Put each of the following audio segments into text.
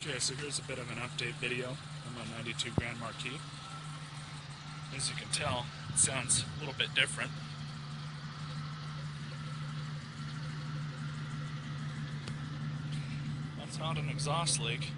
Okay, so here's a bit of an update video on my 92 Grand Marquis. As you can tell, it sounds a little bit different. That's not an exhaust leak.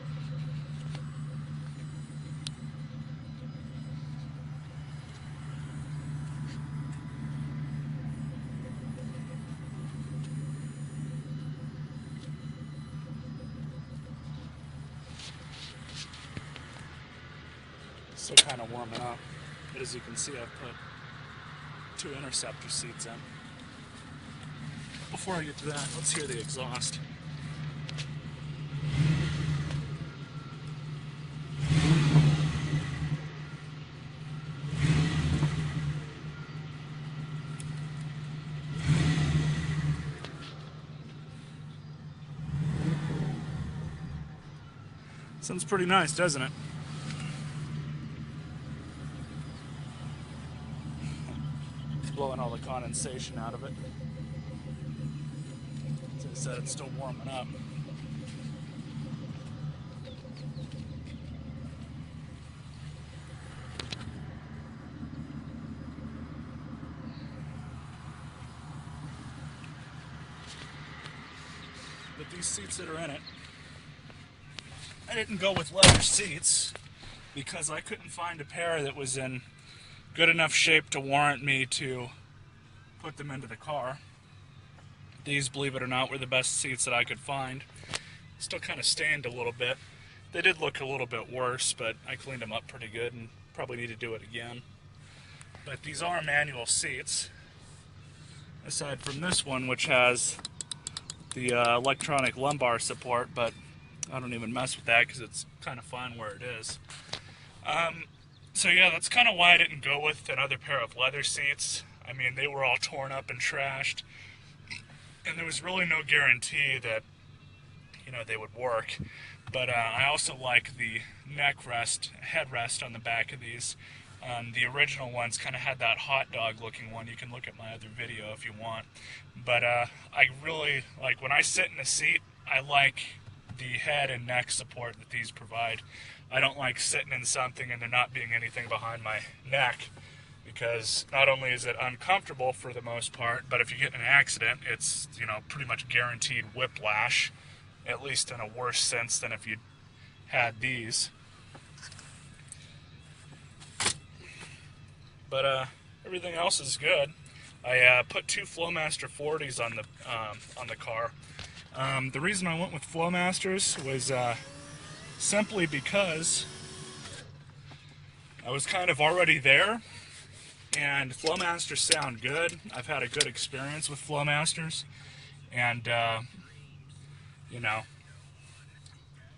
Still kind of warming up, but as you can see, I've put 2 interceptor seats in. Before I get to that, let's hear the exhaust. Sounds pretty nice, doesn't it? Blowing all the condensation out of it. As I said, it's still warming up. But these seats that are in it, I didn't go with leather seats because I couldn't find a pair that was in good enough shape to warrant me to put them into the car. These, believe it or not, were the best seats that I could find. Still kind of stained a little bit. They did look a little bit worse, but I cleaned them up pretty good and probably need to do it again. But these are manual seats, aside from this one, which has the electronic lumbar support, but I don't even mess with that because it's kind of fine where it is. So yeah, that's kind of why I didn't go with another pair of leather seats. I mean, they were all torn up and trashed, and there was really no guarantee that, you know, they would work. But I also like the neck rest, headrest on the back of these. The original ones kind of had that hot dog looking one. You can look at my other video if you want. But I really, like, when I sit in a seat, I like the head and neck support that these provide. I don't like sitting in something and there not being anything behind my neck, because not only is it uncomfortable for the most part, but if you get in an accident, it's, you know, pretty much guaranteed whiplash, at least in a worse sense than if you had these. But everything else is good. I put 2 Flowmaster 40s on the car. The reason I went with Flowmasters was simply because I was kind of already there, and Flowmasters sound good. I've had a good experience with Flowmasters, and you know,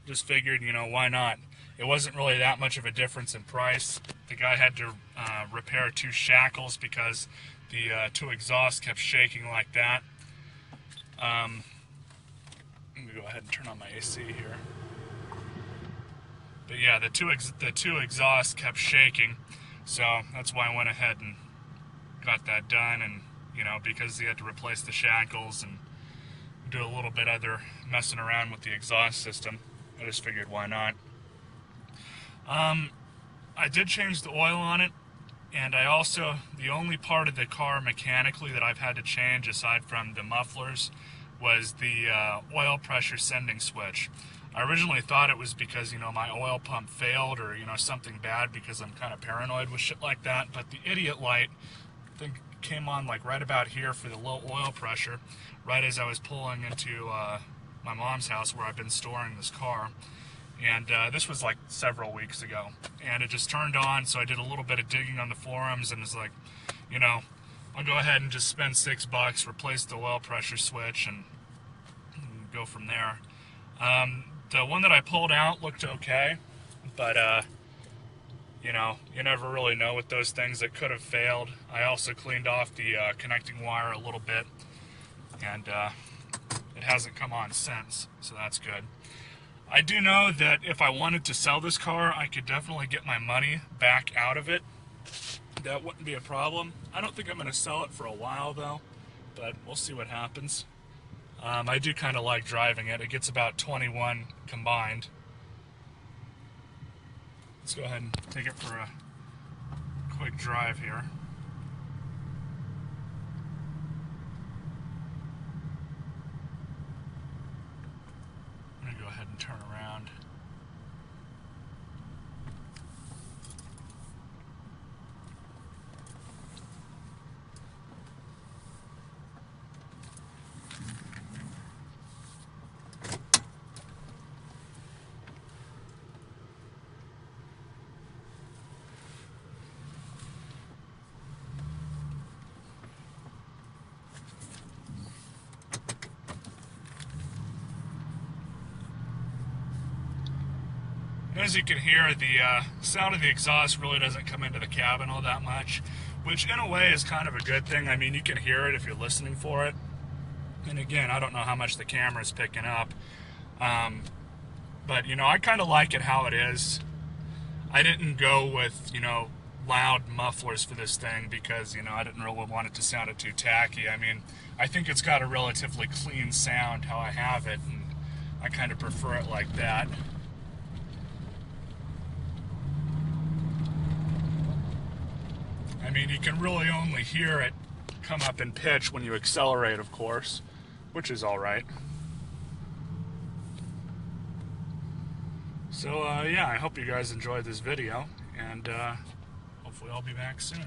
just figured, you know, why not? It wasn't really that much of a difference in price. The guy had to repair 2 shackles because the 2 exhausts kept shaking like that. I'm gonna go ahead and turn on my AC here. But yeah, the two exhausts kept shaking, so that's why I went ahead and got that done. And, you know, because he had to replace the shackles and do a little bit other messing around with the exhaust system, I just figured why not. I did change the oil on it, and I also, the only part of the car mechanically that I've had to change aside from the mufflers was the oil pressure sending switch. I originally thought it was because, you know, my oil pump failed or, you know, something bad, because I'm kind of paranoid with shit like that. But the idiot light, I think, came on like right about here for the low oil pressure, right as I was pulling into my mom's house where I've been storing this car. And this was like several weeks ago. And it just turned on, so I did a little bit of digging on the forums and was like, you know, I'll go ahead and just spend $6, replace the oil pressure switch, and go from there. The one that I pulled out looked okay, but, you know, you never really know with those things that could have failed. I also cleaned off the connecting wire a little bit, and it hasn't come on since, so that's good. I do know that if I wanted to sell this car, I could definitely get my money back out of it. That wouldn't be a problem. I don't think I'm going to sell it for a while, though, but we'll see what happens. I do kind of like driving it. It gets about 21 combined, let's go ahead and take it for a quick drive here. I'm going to go ahead and turn around. As you can hear, the sound of the exhaust really doesn't come into the cabin all that much, which in a way is kind of a good thing. I mean, you can hear it if you're listening for it. And again, I don't know how much the camera is picking up. But, you know, I kind of like it how it is. I didn't go with, you know, loud mufflers for this thing because, you know, I didn't really want it to sound too tacky. I mean, I think it's got a relatively clean sound how I have it, and I kind of prefer it like that. I mean, you can really only hear it come up in pitch when you accelerate, of course, which is all right. So, yeah, I hope you guys enjoyed this video, and hopefully I'll be back soon.